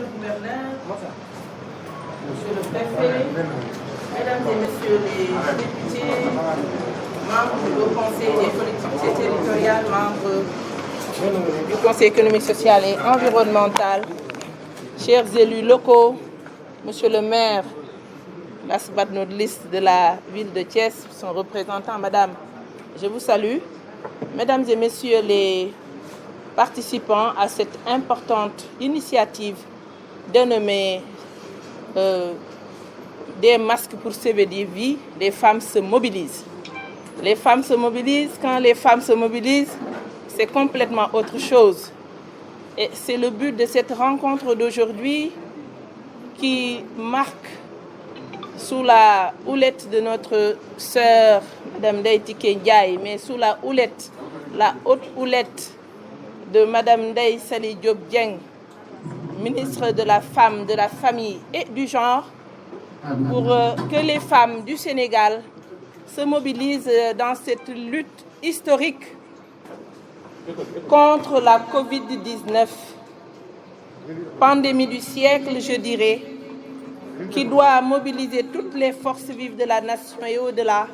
le gouverneur, monsieur le préfet, mesdames et messieurs les députés, membres du Haut Conseil des collectivités territoriales, membres du Conseil économique, social et environnemental, chers élus locaux, monsieur le maire, last but not least de la ville de Thiès, son représentant, madame, je vous salue. Mesdames et messieurs les participants à cette importante initiative dénommée des masques pour sauver des vies, les femmes se mobilisent. Les femmes se mobilisent. Quand les femmes se mobilisent, c'est complètement autre chose. Et c'est le but de cette rencontre d'aujourd'hui qui marque sous la houlette de notre sœur, Madame Ndeye Tické Ndiaye, mais sous la houlette, la haute houlette de Madame Ndeye Saly Diop Dieng, ministre de la Femme, de la Famille et du Genre, pour que les femmes du Sénégal se mobilisent dans cette lutte historique contre la Covid-19, pandémie du siècle, je dirais, qui doit mobiliser toutes les forces vives de la nation et au-delà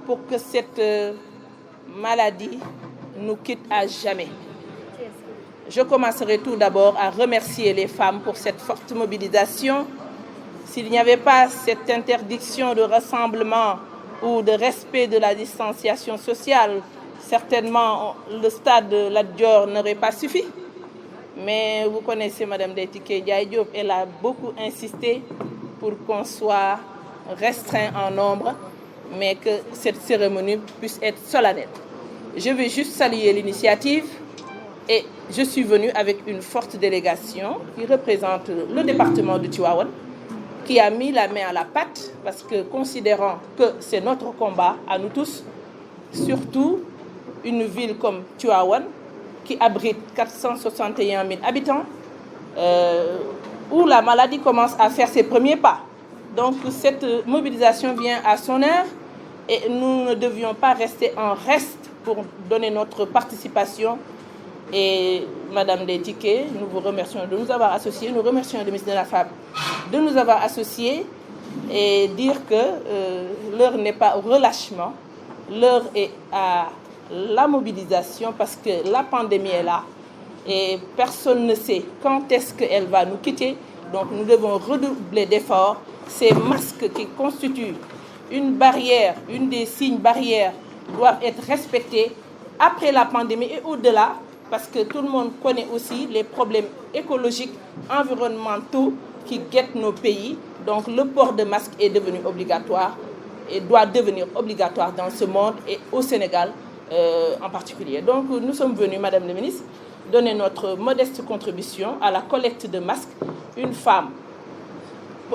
pour que cette maladie nous quitte à jamais. Je commencerai tout d'abord à remercier les femmes pour cette forte mobilisation. S'il n'y avait pas cette interdiction de rassemblement ou de respect de la distanciation sociale, certainement le stade de Lat Dior n'aurait pas suffi. Mais vous connaissez Madame Ndeye Tické Ndiaye Diop, elle a beaucoup insisté pour qu'on soit restreint en nombre, mais que cette cérémonie puisse être solennelle. Je vais juste saluer l'initiative et je suis venue avec une forte délégation qui représente le département de Tivaouane, qui a mis la main à la pâte parce que considérant que c'est notre combat à nous tous, surtout une ville comme Tivaouane qui abrite 461 000 habitants, où la maladie commence à faire ses premiers pas. Donc cette mobilisation vient à son heure et nous ne devions pas rester en reste pour donner notre participation. Et Madame Ndeye Tické, nous vous remercions de nous avoir associés, nous remercions le ministre de la Femme de nous avoir associés et dire que l'heure n'est pas au relâchement, l'heure est à la mobilisation parce que la pandémie est là et personne ne sait quand est-ce qu'elle va nous quitter. Donc nous devons redoubler d'efforts. Ces masques qui constituent une barrière, une des signes barrières, doivent être respectés après la pandémie et au-delà, parce que tout le monde connaît aussi les problèmes écologiques, environnementaux qui guettent nos pays. Donc le port de masque est devenu obligatoire et doit devenir obligatoire dans ce monde et au Sénégal en particulier. Donc nous sommes venus, Madame la Ministre, donner notre modeste contribution à la collecte de masques. Une femme,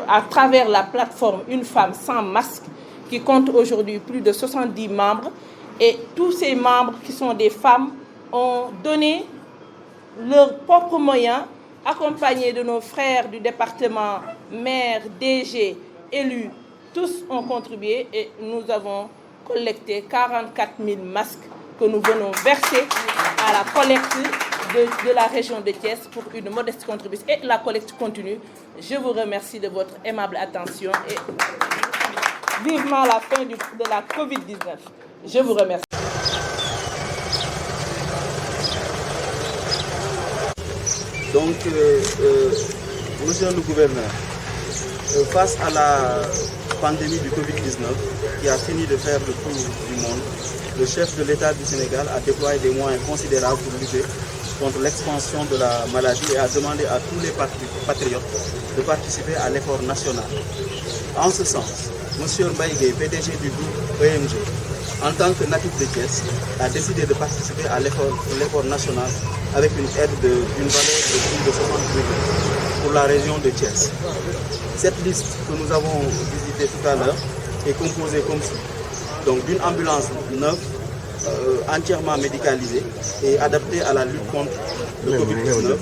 à travers la plateforme Une femme sans masque, qui compte aujourd'hui plus de 70 membres, et tous ces membres qui sont des femmes ont donné leurs propres moyens, accompagnés de nos frères du département, maires, DG, élus, tous ont contribué et nous avons collecté 44 000 masques que nous venons verser à la collecte de la région de Thiès pour une modeste contribution. Et la collecte continue. Je vous remercie de votre aimable attention et vivement la fin de la Covid-19. Je vous remercie. Donc, monsieur le gouverneur, face à la pandémie du Covid-19 qui a fini de faire le tour du monde, le chef de l'État du Sénégal a déployé des moyens considérables pour lutter contre l'expansion de la maladie et a demandé à tous les patriotes de participer à l'effort national. En ce sens, monsieur Mbaye Gueye, PDG du groupe EMG, en tant que natif de Thiès, a décidé de participer à l'effort national avec une aide d'une valeur de plus de 60 millions pour la région de Thiès. Cette liste que nous avons visitée tout à l'heure est composée comme suit. Donc d'une ambulance neuve, entièrement médicalisée et adaptée à la lutte contre le Covid-19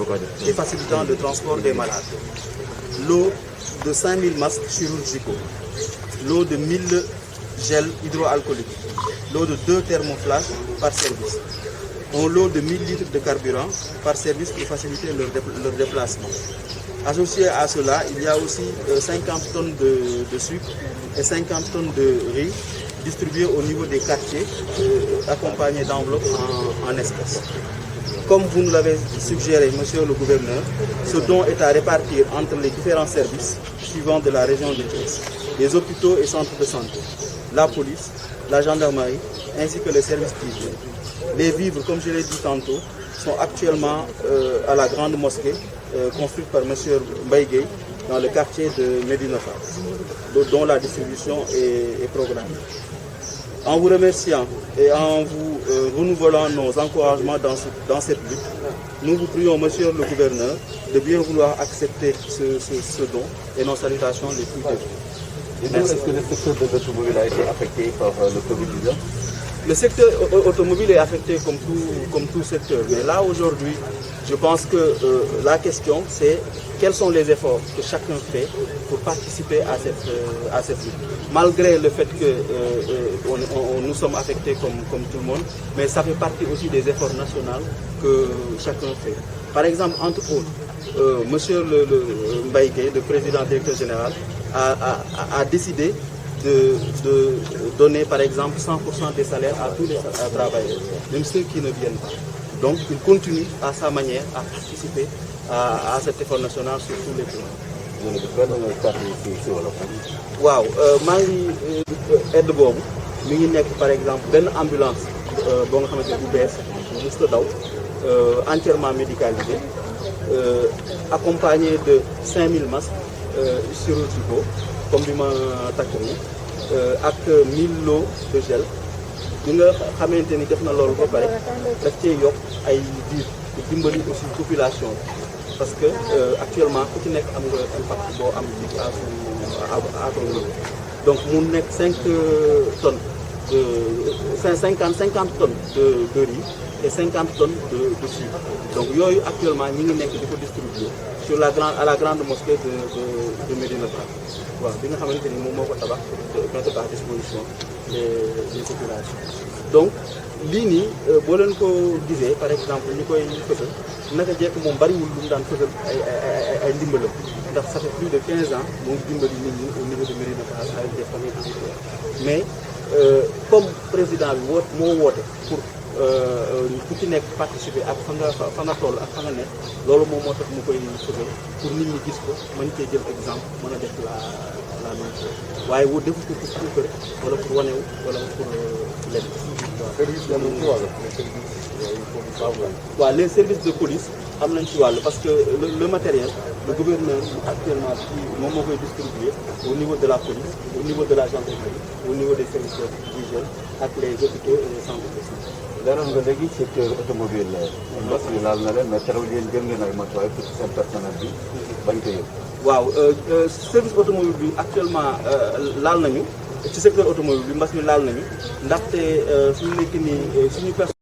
et facilitant le transport des malades. L'eau de 5000 masques chirurgicaux, l'eau de 1000 gels hydroalcooliques, l'eau de 2 thermoflages par service, un lot de 1000 litres de carburant par service pour faciliter leur déplacement, Associé à cela, il y a aussi 50 tonnes de sucre et 50 tonnes de riz distribués au niveau des quartiers, accompagnés d'enveloppes en espèces. Comme vous nous l'avez suggéré, monsieur le gouverneur, ce don est à répartir entre les différents services suivants de la région de Thiès, les hôpitaux et centres de santé, la police, la gendarmerie, ainsi que les services privés. Les vivres, comme je l'ai dit tantôt, sont actuellement à la grande mosquée construite par monsieur Mbaye Gueye dans le quartier de Médina Fall, dont la distribution est programmée. En vous remerciant et en vous renouvelant nos encouragements dans cette lutte, nous vous prions, monsieur le gouverneur, de bien vouloir accepter ce don et nos salutations les plus vives. Est-ce que le secteur de l'automobile a été affecté par le Covid-19? Le secteur automobile est affecté comme tout secteur. Mais là, aujourd'hui, je pense que la question, c'est quels sont les efforts que chacun fait pour participer à cette lutte. Malgré le fait que nous sommes affectés comme tout le monde, mais ça fait partie aussi des efforts nationaux que chacun fait. Par exemple, entre autres, monsieur le Mbaye Gueye, le président directeur général, a décidé de donner par exemple 100% des salaires à tous les travailleurs, même ceux qui ne viennent pas. Donc il continue à sa manière à participer à cet effort national sur tous les plans. waaw maa ngi aide boobu mi ngi nekk par exemple benn ambulance boo nga xamante ne bu bees bu mës a daw entièrement médicalisée, accompagné de 5000 masques chirurgicaux comme bi ma takk nii ak 1000 lots de gel. bi nga xamante ni def na loolu ba pare daf cee yokk ay diir pour dimbali aussi population bi parce que actuellement ku ci nekk am nga impact boo am ci à ton niveau. Donc mu nekk 50 tonnes de riz et 50 tonnes de sucre. Donc yooyu actuellement ñi ngi nekk di ko distribuer à la grande mosquée de Médina Fall. waaw bi nga xamante ni moom moo ko tabax mettre à disposition des populations. Donc lii nii boo leen ko gisee par exemple ñu koy fësal naka jekk moom bariwul lu mu daan fësal ay ndimbalam ndax ça fait plus de 15 ans moom dimbali nit ñi au niveau de Médina Fall avec des familles entières. Mais comme président bi moo woote pour ku ci nekk participer ak fa nga toll ak fa nga nekk loolu moom moo tax mu koy fësal pour nit ñi gis ko mën cee jël exemple mën a def la même chose waaye wu defu ko pour kër wala pour wanewu wala pour lenn. waaw les services de police am nañ ci wàll parce que le matériel le gouverneur actuellement moom moo koy distribuer au niveau de la police, au niveau de la gendarmerie, au niveau des services d'hygiène ak les hôpitaux et les centres de santé. leeral nga léegi secteur automobile mbas mi laal na leen mais terewul yéen jël ngeen ay matuwaay pour seen personnel bi bañ ko yëg. waaw service automobile bi actuellement laal nañu ci secteur automobile bi mbas mi laal nañu ndaxte suñu nekk nii suñu personne